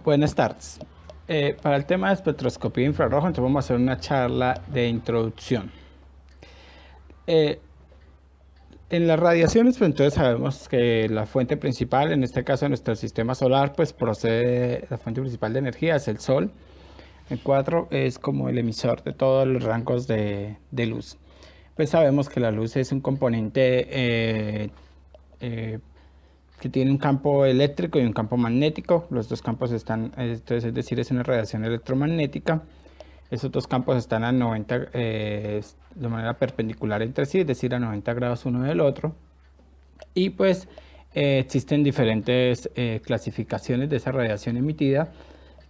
Buenas tardes. Para el tema de espectroscopía infrarrojo, entonces vamos a hacer una charla de introducción. En las radiaciones, pues entonces sabemos que la fuente principal, en este caso de nuestro sistema solar, pues procede, la fuente principal de energía es el Sol. El 4 es como el emisor de todos los rangos de luz. Pues sabemos que la luz es un componente que tiene un campo eléctrico y un campo magnético. Los dos campos están, entonces, es decir, es una radiación electromagnética. Esos dos campos están a 90, de manera perpendicular entre sí, es decir, a 90 grados uno del otro. Y pues existen diferentes clasificaciones de esa radiación emitida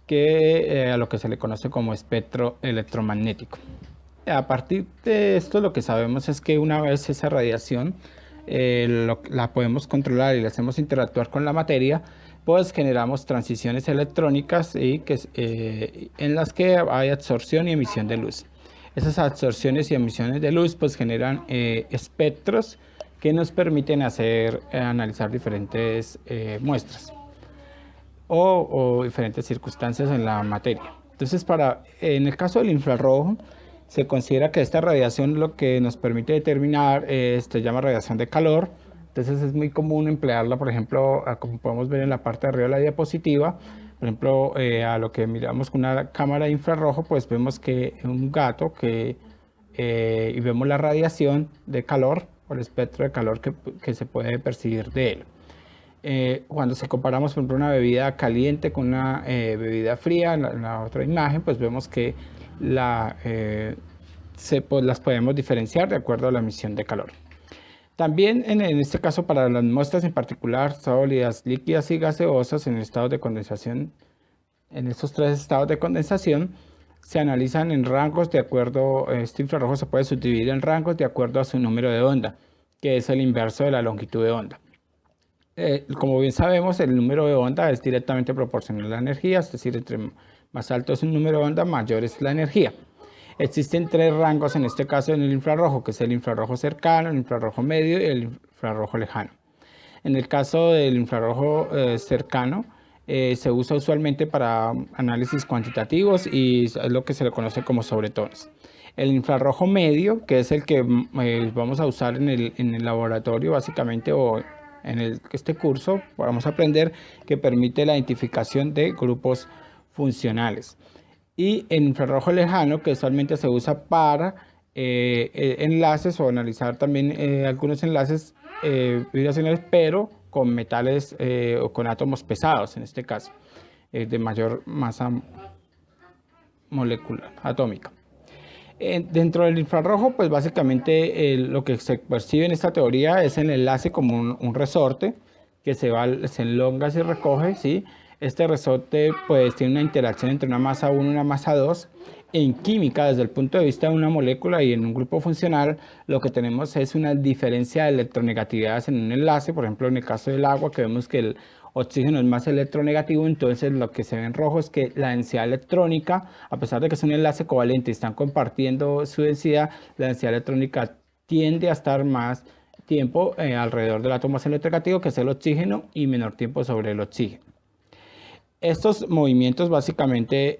a lo que se le conoce como espectro electromagnético. A partir de esto, lo que sabemos es que una vez esa radiación la podemos controlar y la hacemos interactuar con la materia, pues generamos transiciones electrónicas en las que hay absorción y emisión de luz. Esas absorciones y emisiones de luz pues generan espectros que nos permiten analizar diferentes muestras o diferentes circunstancias en la materia. Entonces, en el caso del infrarrojo, se considera que esta radiación lo que nos permite determinar se llama radiación de calor. Entonces es muy común emplearla, por ejemplo, como podemos ver en la parte de arriba de la diapositiva. Por ejemplo, a lo que miramos con una cámara de infrarrojo, pues vemos que un gato y vemos la radiación de calor o el espectro de calor que se puede percibir de él. Cuando comparamos, por ejemplo, una bebida caliente con una bebida fría, en la otra imagen, pues vemos que las podemos diferenciar de acuerdo a la emisión de calor. También en este caso, para las muestras en particular, sólidas, líquidas y gaseosas en estados de condensación, en estos tres estados de condensación, se analizan en rangos de acuerdo, este infrarrojo se puede subdividir en rangos de acuerdo a su número de onda, que es el inverso de la longitud de onda. Como bien sabemos, el número de onda es directamente proporcional a la energía, es decir, entre más alto es un número de onda, mayor es la energía. Existen tres rangos en este caso en el infrarrojo, que es el infrarrojo cercano, el infrarrojo medio y el infrarrojo lejano. En el caso del infrarrojo cercano, se usa usualmente para análisis cuantitativos y es lo que se le conoce como sobretonos. El infrarrojo medio, que es el que vamos a usar en el laboratorio básicamente, o en este curso vamos a aprender, que permite la identificación de grupos funcionales. Y el infrarrojo lejano, que usualmente se usa para enlaces o analizar también algunos enlaces vibracionales, pero con metales o con átomos pesados, en este caso, de mayor masa molecular, atómica. Dentro del infrarrojo, pues básicamente lo que se percibe en esta teoría es el enlace como un resorte que se elonga y se recoge, ¿sí? Este resorte pues tiene una interacción entre una masa 1 y una masa 2. En química, desde el punto de vista de una molécula y en un grupo funcional, lo que tenemos es una diferencia de electronegatividades en un enlace. Por ejemplo, en el caso del agua, que vemos que el oxígeno es más electronegativo, entonces lo que se ve en rojo es que la densidad electrónica, a pesar de que es un enlace covalente y están compartiendo su densidad, la densidad electrónica tiende a estar más tiempo alrededor del átomo más electronegativo, que es el oxígeno, y menor tiempo sobre el oxígeno. Estos movimientos básicamente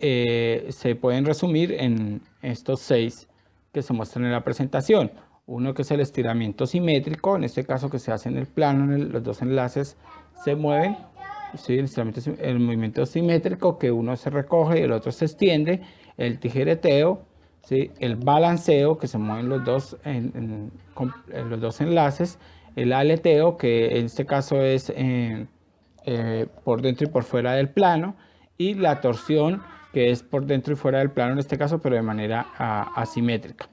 se pueden resumir en estos 6 que se muestran en la presentación. Uno que es el estiramiento simétrico, en este caso que se hace en el plano, los dos enlaces se mueven. Sí, el movimiento simétrico, que uno se recoge y el otro se extiende. El tijereteo, ¿sí? El balanceo, que se mueven los dos enlaces. El aleteo, que en este caso es por dentro y por fuera del plano. Y la torsión, que es por dentro y fuera del plano en este caso, pero de manera asimétrica.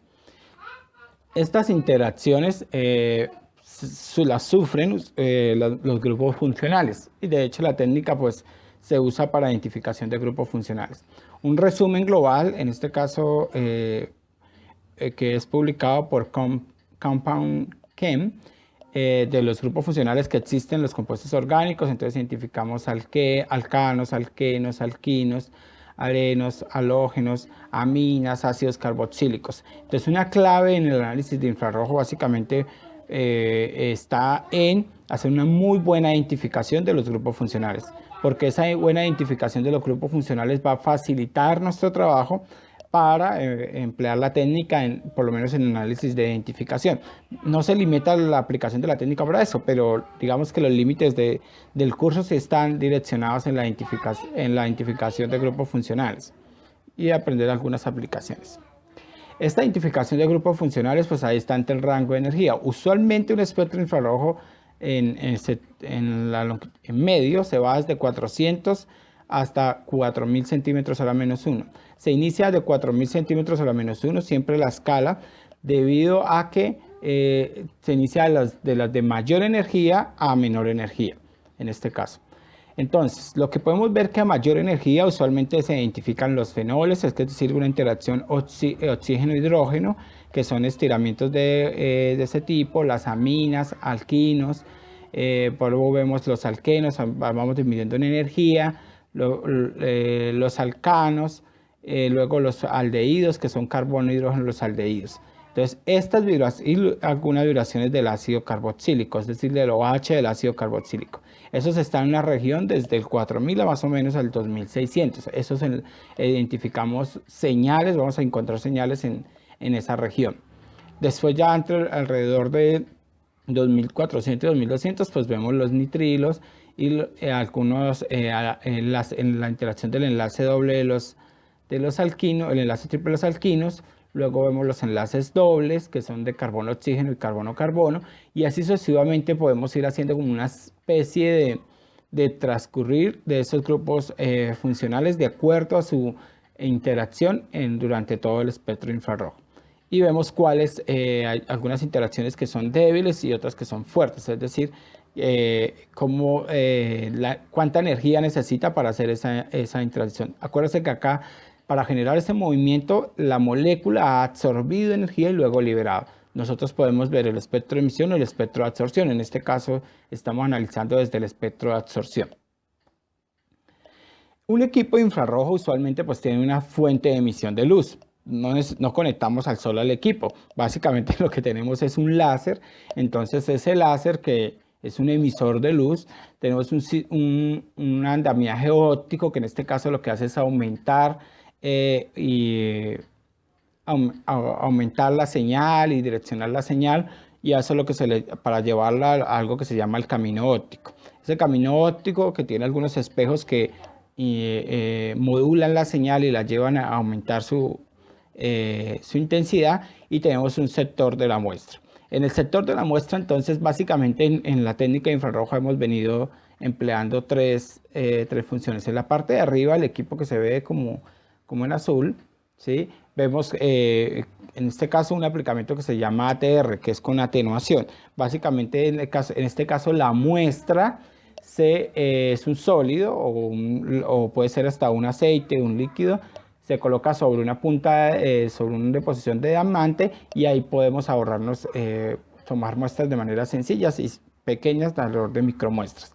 Estas interacciones las sufren los grupos funcionales, y de hecho la técnica pues se usa para identificación de grupos funcionales. Un resumen global, en este caso que es publicado por Compound Chem, de los grupos funcionales que existen en los compuestos orgánicos. Entonces identificamos alcanos, alquenos, alquinos, arenos, halógenos, aminas, ácidos carboxílicos. Entonces una clave en el análisis de infrarrojo básicamente está en hacer una muy buena identificación de los grupos funcionales. porque esa buena identificación de los grupos funcionales va a facilitar nuestro trabajo para emplear la técnica, por lo menos en análisis de identificación. No se limita la aplicación de la técnica para eso, pero digamos que los límites del curso sí están direccionados en la identificación de grupos funcionales y aprender algunas aplicaciones. Esta identificación de grupos funcionales, pues ahí está entre el rango de energía. Usualmente un espectro infrarrojo en medio se va desde 400 hasta 4000 centímetros a la menos 1. Se inicia de 4000 centímetros a la menos 1, siempre la escala, debido a que se inicia de las de mayor energía a menor energía, en este caso. Entonces, lo que podemos ver que a mayor energía usualmente se identifican los fenoles, es decir, una interacción oxígeno-hidrógeno, que son estiramientos de ese tipo, las aminas, alquinos, por luego vemos los alquenos, vamos disminuyendo en energía, los alcanos, luego los aldehídos, que son carbono e hidrógeno, los aldehídos. Entonces, estas vibraciones y algunas vibraciones del ácido carboxílico, es decir, del OH del ácido carboxílico. Esos están en una región desde el 4000 a más o menos al 2600. Esos identificamos señales, vamos a encontrar señales en esa región. Después ya entre alrededor de 2400 y 2200, pues vemos los nitrilos y algunos en la interacción del enlace doble de los alquinos, el enlace triple de los alquinos. Luego vemos los enlaces dobles, que son de carbono-oxígeno y carbono-carbono, y así sucesivamente podemos ir haciendo como una especie de transcurrir de esos grupos funcionales de acuerdo a su interacción durante todo el espectro infrarrojo. Y vemos cuáles, hay algunas interacciones que son débiles y otras que son fuertes, es decir, cuánta energía necesita para hacer esa interacción. Acuérdense que acá, para generar ese movimiento, la molécula ha absorbido energía y luego liberado. Nosotros podemos ver el espectro de emisión o el espectro de absorción. En este caso, estamos analizando desde el espectro de absorción. Un equipo infrarrojo usualmente pues tiene una fuente de emisión de luz. No conectamos al sol al equipo. Básicamente lo que tenemos es un láser. Entonces ese láser, que es un emisor de luz, tenemos un andamiaje óptico, que en este caso lo que hace es aumentar aumentar la señal y direccionar la señal, y eso es lo que para llevarla a algo que se llama el camino óptico. Ese camino óptico, que tiene algunos espejos que modulan la señal y la llevan a aumentar su intensidad, y tenemos un sector de la muestra. En el sector de la muestra, entonces, básicamente en la técnica de infrarrojo hemos venido empleando tres funciones. En la parte de arriba, el equipo que se ve como en azul, ¿sí? Vemos en este caso un aplicamiento que se llama ATR, que es con atenuación. Básicamente en este caso la muestra es un sólido o puede ser hasta un aceite, un líquido. Se coloca sobre una punta, sobre una deposición de diamante, y ahí podemos ahorrarnos, tomar muestras de manera sencillas y pequeñas, de alrededor de micromuestras.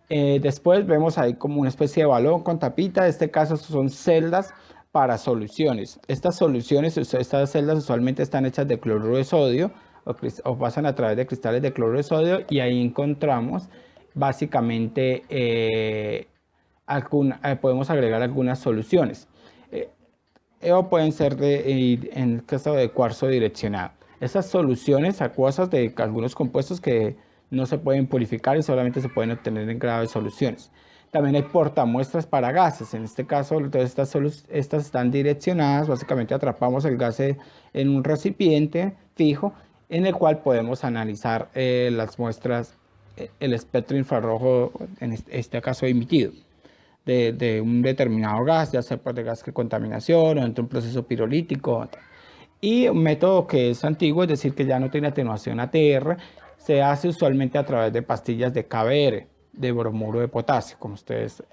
Después vemos ahí como una especie de balón con tapita. En este caso son celdas para soluciones. Estas celdas usualmente están hechas de cloruro de sodio o pasan a través de cristales de cloruro de sodio, y ahí encontramos básicamente podemos agregar algunas soluciones. O pueden ser en el caso de cuarzo direccionado. Esas soluciones acuosas de algunos compuestos que no se pueden purificar y solamente se pueden obtener en grado de soluciones. También hay portamuestras para gases. En este caso, estas están direccionadas. Básicamente atrapamos el gas en un recipiente fijo, en el cual podemos analizar las muestras, el espectro infrarrojo, en este caso emitido, de un determinado gas, ya sea de gas de contaminación o dentro de un proceso pirolítico. Y un método que es antiguo, es decir, que ya no tiene atenuación ATR, se hace usualmente a través de pastillas de KBr, de bromuro de potasio, como ustedes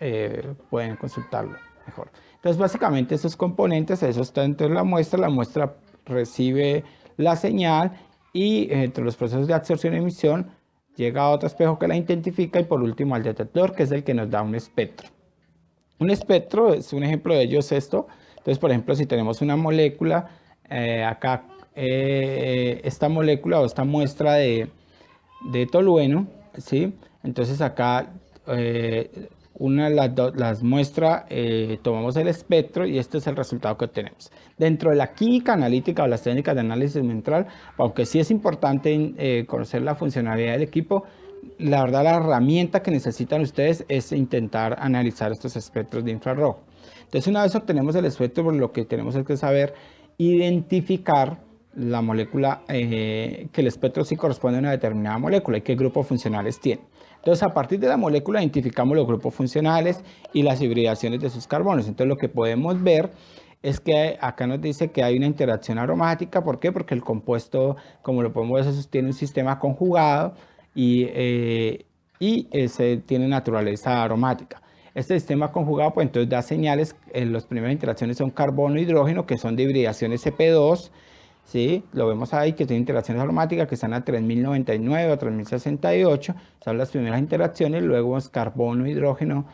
pueden consultarlo mejor. Entonces, básicamente esos componentes, eso está dentro de la muestra recibe la señal, y entre los procesos de absorción y emisión llega a otro espejo que la identifica, y por último al detector, que es el que nos da un espectro. Un espectro, es un ejemplo de ello, es esto. Entonces, por ejemplo, si tenemos una molécula, acá esta molécula o esta muestra de tolueno, ¿sí? Entonces acá las muestra, tomamos el espectro y este es el resultado que obtenemos. Dentro de la química analítica o las técnicas de análisis mental, aunque sí es importante conocer la funcionalidad del equipo, la verdad la herramienta que necesitan ustedes es intentar analizar estos espectros de infrarrojo. Entonces, una vez obtenemos el espectro, pues lo que tenemos es que saber identificar la molécula, que el espectro sí corresponde a una determinada molécula y qué grupos funcionales tiene. Entonces, a partir de la molécula identificamos los grupos funcionales y las hibridaciones de sus carbonos. Entonces, lo que podemos ver es que acá nos dice que hay una interacción aromática. ¿Por qué? Porque el compuesto, como lo podemos ver, tiene un sistema conjugado y se tiene naturaleza aromática. Este sistema conjugado, pues entonces da señales. Las primeras interacciones son carbono-hidrógeno, que son de hibridación sp2. ¿Sí? Lo vemos ahí que tiene interacciones aromáticas que están a 3099 o 3068, son las primeras interacciones. Luego es carbono, hidrógeno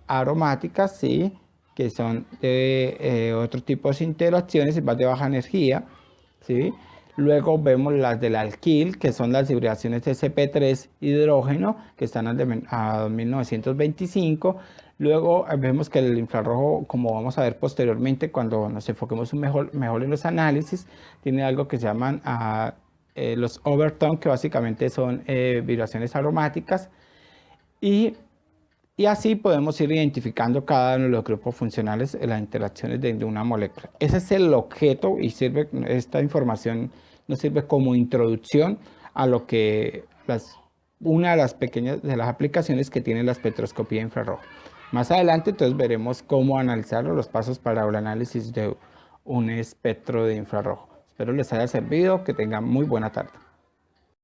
aromáticas, ¿sí? Que son de otro tipo de interacciones, más de baja energía, ¿sí? Luego vemos las del alquil, que son las hibridaciones de sp3 hidrógeno, que están a 2925. Luego vemos que el infrarrojo, como vamos a ver posteriormente, cuando nos enfoquemos mejor en los análisis, tiene algo que se llaman los overtone, que básicamente son vibraciones aromáticas. Y así podemos ir identificando cada uno de los grupos funcionales en las interacciones de una molécula. Ese es el objeto y esta información nos sirve como introducción a lo que una de las pequeñas de las aplicaciones que tiene la espectroscopía infrarroja. Más adelante entonces veremos cómo analizarlo, los pasos para el análisis de un espectro de infrarrojo. Espero les haya servido, que tengan muy buena tarde.